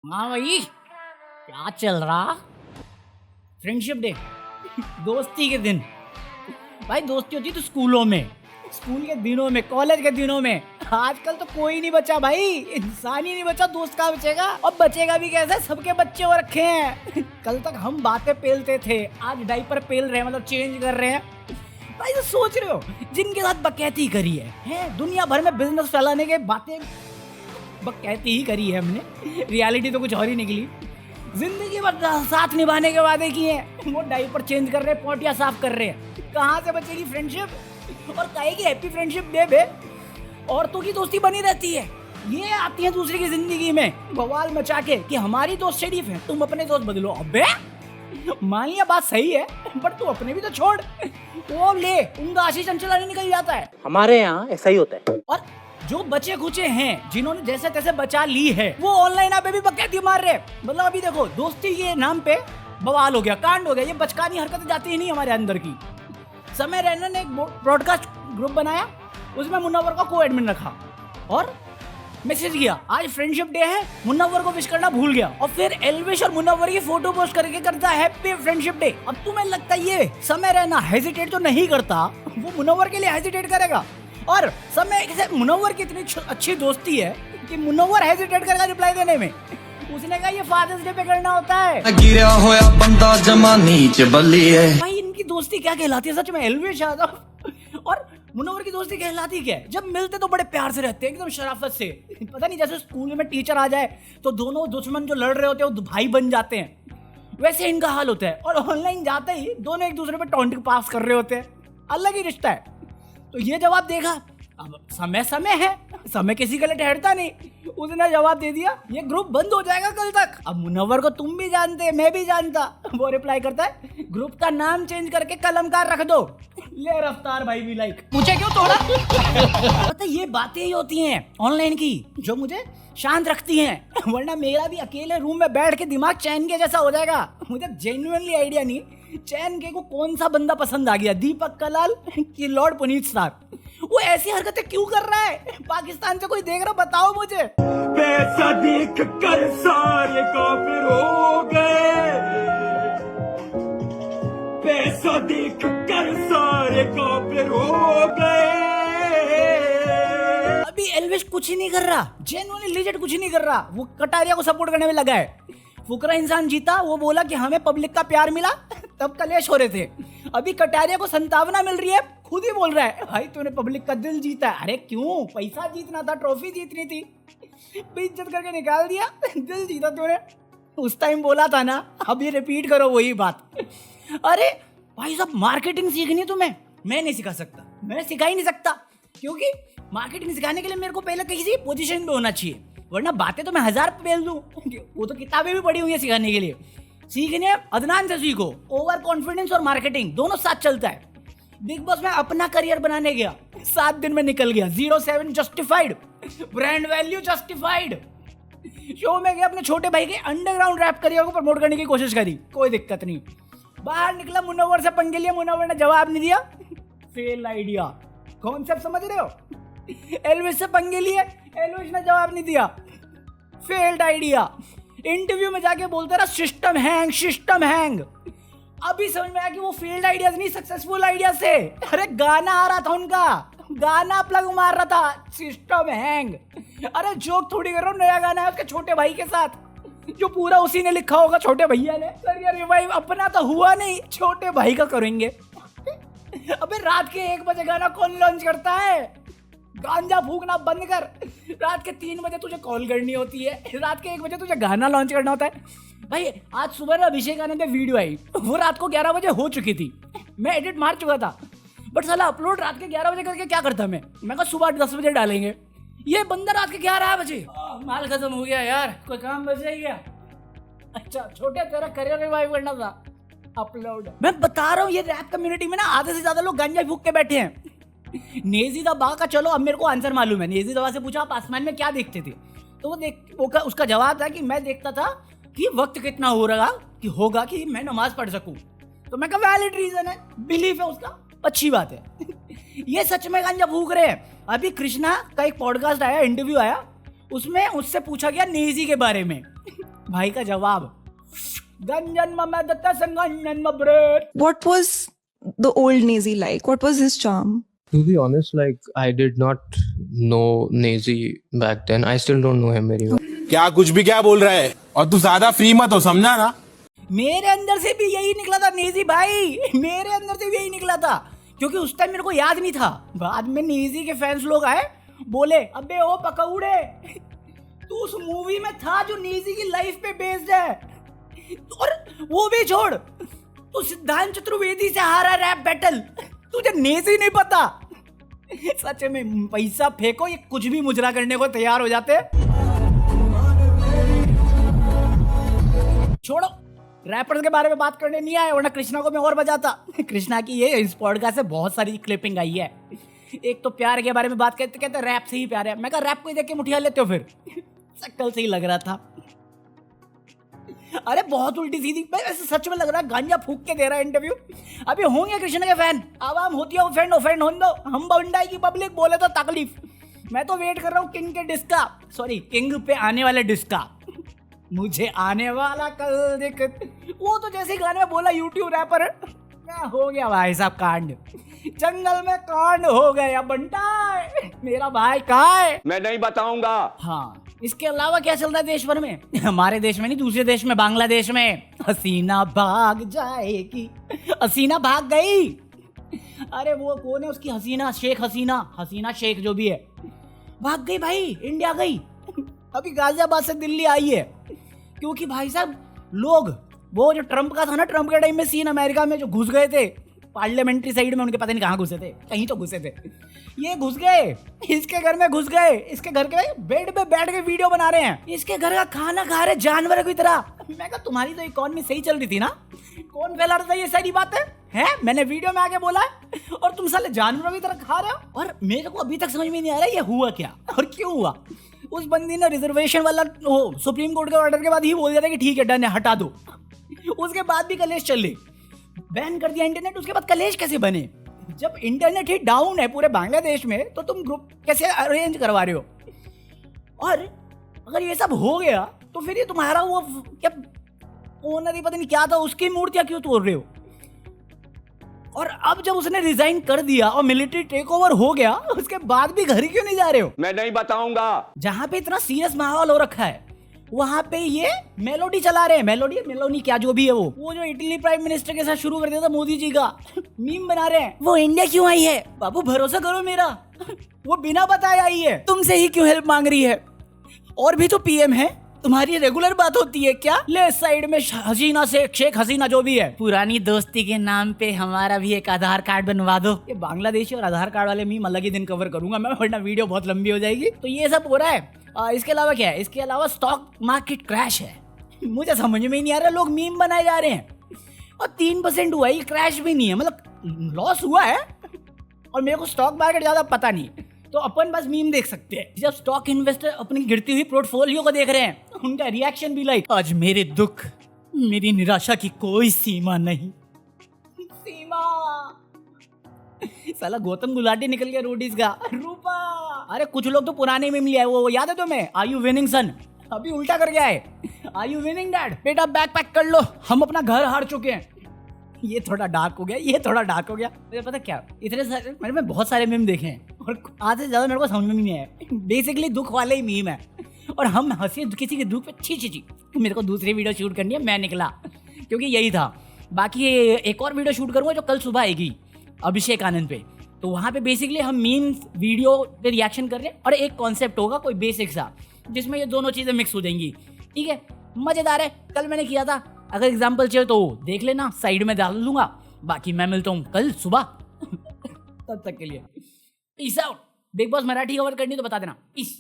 हाँ भाई, क्या चल रहा? फ्रेंडशिप डे, दोस्ती के दिन। भाई दोस्ती होती तो स्कूलों में, स्कूल के दिनों में, कॉलेज के दिनों में। आजकल तो कोई नहीं बचा भाई, इंसान ही नहीं बचा। दोस्त कहाँ बचेगा? और बचेगा भी कैसे? सबके बच्चे हो रखे हैं। कल तक हम बातें पेलते थे, आज डायपर पेल रहे हैं, मतलब चेंज कर रहे हैं। भाई तो सोच रहे हो, जिनके साथ बकैती करी है दुनिया भर में बिजनेस फैलाने के बातें बकैती ही करी है हमने, रियलिटी तो कुछ और ही निकली। जिंदगी भर साथ निभाने के वादे किए हैं, वो डायपर चेंज कर रहे हैं, पोटिया साफ कर रहे हैं। कहाँ से बचेगी फ्रेंडशिप? और कहे कि हैप्पी फ्रेंडशिप डे बे, औरतों की दोस्ती बनी रहती है। ये आती है दूसरे की जिंदगी में बवाल मचा के कि हमारी दोस्त शरीफ है, तुम अपने दोस्त बदलो। अबे मान लिया बात सही है, पर तू अपने भी तो छोड़। वो ले, उनका आशीष चंचला नहीं निकल जाता है। हमारे यहाँ ऐसा ही होता है। और जो बचे खुचे हैं, जिन्होंने जैसे तैसे बचा ली है, वो ऑनलाइन आप भी बकैती मार रहे। मतलब अभी देखो, दोस्ती के नाम पे बवाल हो गया, कांड हो गया। ये बचकानी हरकतें जाती ही नहीं हमारे अंदर की। समय रैना ने एक ब्रॉडकास्ट ग्रुप बनाया, उसमें मुन्नवर को को-एडमिन रखा और मैसेज किया, आज फ्रेंडशिप डे है, मुन्नवर को विश करना भूल गया। और फिर एल्विश और मुन्नवर की फोटो पोस्ट करके करता है हैप्पी फ्रेंडशिप डे। अब तुम्हें लगता है ये समय रैना हेजिटेट तो नहीं करता, वो मुन्नवर के लिए हेजिटेट करेगा? और समय से मुन्नवर की इतनी अच्छी दोस्ती है कि मुन्नवर हेजिटेट करेगा रिप्लाई देने में। उसने कहा ये फादर्स डे पे करना होता है। गिरा होया बंदा जमा नीच बल्ली है। भाई इनकी दोस्ती क्या कहलाती है सच में? एल्विश यादव और मुन्नवर की दोस्ती कहलाती क्या है? जब मिलते तो बड़े प्यार से रहते हैं, एकदम शराफत से। पता नहीं, जैसे स्कूल में टीचर आ जाए तो दोनों दुश्मन जो लड़ रहे होते हैं वो भाई बन जाते हैं, वैसे इनका हाल होता है। और ऑनलाइन जाते ही दोनों एक दूसरे पे टॉन्ट पास कर रहे होते हैं, अलग ही रिश्ता है। तो ये जवाब देखा, अब समय समय है, समय किसी के लिए ठहरता नहीं। उसने जवाब दे दिया, ये ग्रुप बंद हो जाएगा कल तक। अब मुन्नवर को तुम भी जानते, मैं भी जानता। वो रिप्लाई करता है, ग्रुप का नाम चेंज करके कलमकार रख दो। ले रफ्तार भाई भी लाइक, मुझे क्यों तोड़ा? पता ये बातें ही होती हैं ऑनलाइन की जो मुझे शांत रखती हैं, वरना मेरा भी अकेले रूम में बैठ के दिमाग चैन के जैसा हो जाएगा। मुझे जेन्युइनली आइडिया नहीं चैन के को कौन सा बंदा पसंद आ गया, दीपक कलाल कि लॉर्ड पुनीत स्टार। वो ऐसी हरकतें क्यों कर रहा है? पाकिस्तान से कोई देख रहा, बताओ मुझे। पैसा देख कर सारे काफिर हो गए, पैसा देख कर सारे काफिर हो गए। अभी एल्विश कुछ ही नहीं कर रहा, जेन्युइनली लीजेंड कुछ ही नहीं कर रहा। वो कटारिया को सपोर्ट करने में लगा है। फुकरा इंसान जीता, वो बोला कि हमें पब्लिक का प्यार मिला, तब कलेश हो रहे थे। अभी कटारिया को संतावना मिल रही है, खुद ही बोल रहा है, भाई तूने पब्लिक का दिल जीता है। अरे क्यों? पैसा जीतना था, ट्रॉफी जीतनी थी, बेइज्जत करके निकाल दिया। दिल जीता तूने, उस टाइम बोला था ना। अब ये रिपीट करो वही बात। अरे भाई साहब, मार्केटिंग सीखनी है तुम्हें, मैं नहीं सिखा सकता, मैं सिखा ही नहीं सकता, क्योंकि मार्केटिंग सिखाने के लिए मेरे को पहले किसी पोजीशन पे होना चाहिए, वरना बातें तो मैं 1000 पेल दूं। वो तो किताबें भी पढ़ी हुई है सिखाने के लिए। सीखने अदनान से सीखो। ओवर कॉन्फिडेंस और मार्केटिंग दोनों साथ चलता है। बिग बॉस में अपना करियर बनाने गया, 7 दिन में निकल गया। 07 justified, brand value justified. Show में गया, अपने छोटे भाई के अंडरग्राउंड रैप करियर को प्रमोट करने की कोशिश करी, कोई दिक्कत नहीं। बाहर निकला, मुन्नवर से पंगे लिया, मुन्नवर ने जवाब नहीं दिया, फेल आइडिया। कॉन्सेप्ट समझ रहे हो? एल्विश से पंगे लिए, एल्विश ने जवाब नहीं दिया, फेल्ड आइडिया। इंटरव्यू में जाके बोलते रहा सिस्टम हैंग, सिस्टम हैंग। अभी समझ में आया कि वो फेल्ड आइडियाज नहीं, सक्सेसफुल आइडिया से। अरे गाना आ रहा था उनका, गाना प्लग मार रहा था, सिस्टम हैंग। अरे जोक थोड़ी कर रहा हूँ, नया गाना है उसके छोटे भाई के साथ, जो पूरा उसी ने लिखा होगा, छोटे भैया ने। सर यार रिवाइव अपना तो हुआ नहीं, छोटे भाई का करेंगे। अबे रात के 1 बजे गाना कौन लॉन्च करता है? गांजा फूकना बंद कर। रात के 3 बजे तुझे कॉल करनी होती है, रात के 1 बजे तुझे गाना लॉन्च करना होता है। भाई आज सुबह ना अभिषेक आनंद पे वीडियो आई, वो रात को 11 बजे हो चुकी थी। मैं एडिट मार चुका था, बट साला अपलोड रात के 11 बजे करके क्या करता मैं कहा सुबह 10 बजे डालेंगे। ये बंदा रात के 11 बजे, माल खत्म हो गया यार, कोई काम बच गया। अच्छा छोटे, तेरा करियर रिवाइव करना था, अपलोड। मैं बता रहा हूँ, ये रैप कम्युनिटी में ना आधे से ज्यादा लोग गांजा फूक के बैठे हैं। नेजी दबा का, चलो अब मेरे को आंसर मालूम है। नेजी दबा से पूछा आप आसमान में क्या देखते थे, तो वो उसका जवाब था कि मैं देखता था कि वक्त कितना हो रहा कि होगा कि मैं नमाज पढ़ सकूं। तो मैं कहा वैलिड रीजन है, बिलीफ है उसका, अच्छी बात है। ये सच में गांजा फूक रहे हैं। अभी कृष्णा का एक पॉडकास्ट आया, इंटरव्यू आया, उसमें उससे पूछा गया नेजी के बारे में भाई का जवाब, गंजन में दत्ता संगंजन में bread. What was the old Nazi like? What was his charm? To be honest, like I did not know Nazi back then. I still don't know him very well. क्या कुछ भी क्या बोल रहा है, और तू ज्यादा फ्री मत हो, समझा ना। मेरे अंदर से भी यही निकला था नेजी भाई, मेरे अंदर से भी यही निकला था, क्योंकि उस टाइम मेरे को याद नहीं था। बाद में नेजी के फैंस लोग आए, बोले अबे ओ पकौड़े, तू उस मूवी में था जो नेजी की लाइफ पे बेस्ड है, और वो भी छोड़, तू सिद्धांत चतुर्वेदी से हारा रैप बैटल, तुझे नेजी नहीं पता। सच में पैसा फेंको, ये कुछ भी मुजरा करने को तैयार हो जाते। छोड़ो, रैपर्स के बारे में बात करने नहीं आए, वरना कृष्णा को मैं और बजाता। कृष्णा की ये इस पॉडकास्ट से बहुत सारी क्लिपिंग आई है। एक तो प्यार के बारे में बात करते, कहते रैप से ही प्यार है। मैं कहा रैप को ही देख के मुठिया लेते हो फिर? शक्ल से ही लग रहा था। अरे बहुत उल्टी सीधी, ऐसे सच में लग रहा है गांजा फूक के दे रहा है इंटरव्यू। अभी होंगे कृष्ण के फैन, आवाम होती है ऑफेंड होने दो, हम बंडाई की पब्लिक बोले तो तकलीफ। मैं तो वेट कर रहा हूँ किंग के डिस्क का, सॉरी किंग पे आने वाले डिस्क का। मुझे आने वाला कल दिक्कत, वो तो जैसे ही गाने में बोला यूट्यूब रैपर, क्या हो गया भाई साहब कांड, जंगल में कांड हो गया बंटा, मेरा भाई कहाँ है? मैं नहीं बताऊंगा। हाँ, इसके अलावा क्या चल रहा है देश भर में? हमारे देश में नहीं, दूसरे देश में, बांग्लादेश में हसीना भाग जाएगी, हसीना भाग गई। अरे वो कौन है उसकी, हसीना शेख जो भी है, भाग गई भाई, इंडिया गई। अभी गाजियाबाद से दिल्ली आई है, क्योंकि भाई साहब लोग, वो जो ट्रम्प का था ना, ट्रम्प के टाइम में सीन अमेरिका में जो घुस गए थे पार्लियामेंट्री साइड में, उनके पता नहीं कहाँ घुसे थे, कहीं तो घुसे थे, ये घुस गए, इसके घर में घुस गए, इसके घर के बेड पे बैठ के वीडियो बना रहे हैं, इसके घर का खाना खा रहे जानवर की तरह। मैं कहा तुम्हारी तो इकोनॉमी सही चल रही थी ना, कौन फैला रहा था ये सारी बातें हैं? मैंने वीडियो में आके बोला है और तुम साले जानवरों की तरह खा रहे हो। और मेरे को अभी तक समझ में नहीं आ रहा ये हुआ क्या और क्यों हुआ। उस बंदी ने रिजर्वेशन वाला सुप्रीम कोर्ट के ऑर्डर के बाद ही बोल दिया था कि ठीक है डन है, हटा दो। उसके बाद भी कलेश चल रही, बैन कर दिया इंटरनेट, उसके बाद कलेश कैसे बने? जब इंटरनेट ही डाउन है पूरे बांग्लादेश में, तो तुम ग्रुप कैसे अरेंज करवा रहे हो? और अगर ये सब हो गया तो फिर ये तुम्हारा वो क्या ओनर ही पता नहीं क्या था, उसकी मूर्तियां क्यों तोड़ रहे हो? और अब जब उसने रिजाइन कर दिया और मिलिट्री टेक ओवर हो गया, उसके बाद भी घर क्यों नहीं जा रहे हो? मैं नहीं बताऊंगा। जहां पे इतना सीरियस माहौल हो रखा है, वहां पे ये मेलोडी चला रहे हैं, मेलोडी क्या जो भी है, वो जो इटली प्राइम मिनिस्टर के साथ शुरू कर दिया था मोदी जी का, मीम बना रहे हैं। वो इंडिया क्यों आई है? बाबू भरोसा करो मेरा, वो बिना बताए आई है, तुमसे ही क्यों हेल्प मांग रही है? और भी तो पीएम है, तुम्हारी रेगुलर बात होती है क्या? ले साइड में हसीना से शेख हसीना जो भी है, पुरानी दोस्ती के नाम पे हमारा भी एक आधार कार्ड बनवा दो। ये बांग्लादेशी और आधार कार्ड वाले मीम अलग ही दिन कवर करूंगा मैं, वरना वीडियो बहुत लंबी हो जाएगी। तो ये सब हो रहा है। इसके अलावा क्या है? इसके अलावा स्टॉक मार्केट क्रैश है। मुझे समझ में ही नहीं आ रहा, लोग मीम बनाए जा रहे हैं और 3% हुआ, ये क्रैश भी नहीं है, मतलब लॉस हुआ है। और मेरे को स्टॉक मार्केट ज्यादा पता नहीं, तो अपन बस मीम देख सकते हैं। जब स्टॉक इन्वेस्टर अपनी गिरती हुई पोर्टफोलियो को देख रहे हैं, उनका रिएक्शन भी लाइक, आज मेरे दुख मेरी निराशा की कोई सीमा नहीं। सीमा साला गौतम गुलाटी निकल गया रोडीज का रूपा। अरे कुछ लोग तो पुराने मीम लिया है, वो याद है तुम्हें? आर यू विनिंग सन? अभी उल्टा कर गया है, आर यू विनिंग डैड? बेटा बैग पैक कर लो, हम अपना घर हार चुके हैं। ये थोड़ा डार्क हो गया, ये थोड़ा डार्क हो गया। मुझे पता क्या, इतने सारे मैंने बहुत सारे मीम देखे हैं और आधे से ज्यादा मेरे को समझ में नहीं आया। बेसिकली दुख वाले ही मीम है और हम हंसी किसी के दुख पे छी। मेरे को दूसरी वीडियो शूट करनी है, मैं निकला क्योंकि यही था। बाकी एक और वीडियो शूट करूंगा जो कल सुबह आएगी अभिषेक आनंद पे, तो वहाँ पे बेसिकली हम मीम वीडियो पे रिएक्शन कर रहे हैं और एक कॉन्सेप्ट होगा कोई बेसिक सा, जिसमें ये दोनों चीजें मिक्स हो जाएंगी। ठीक है, मजेदार है। कल मैंने किया था, अगर एग्जाम्पल चाहिए तो देख लेना, साइड में डाल दूंगा। बाकी मैं मिलता हूँ कल सुबह। तब तक के लिए peace out. Big boss Marathi cover करनी तो बता देना। पीस।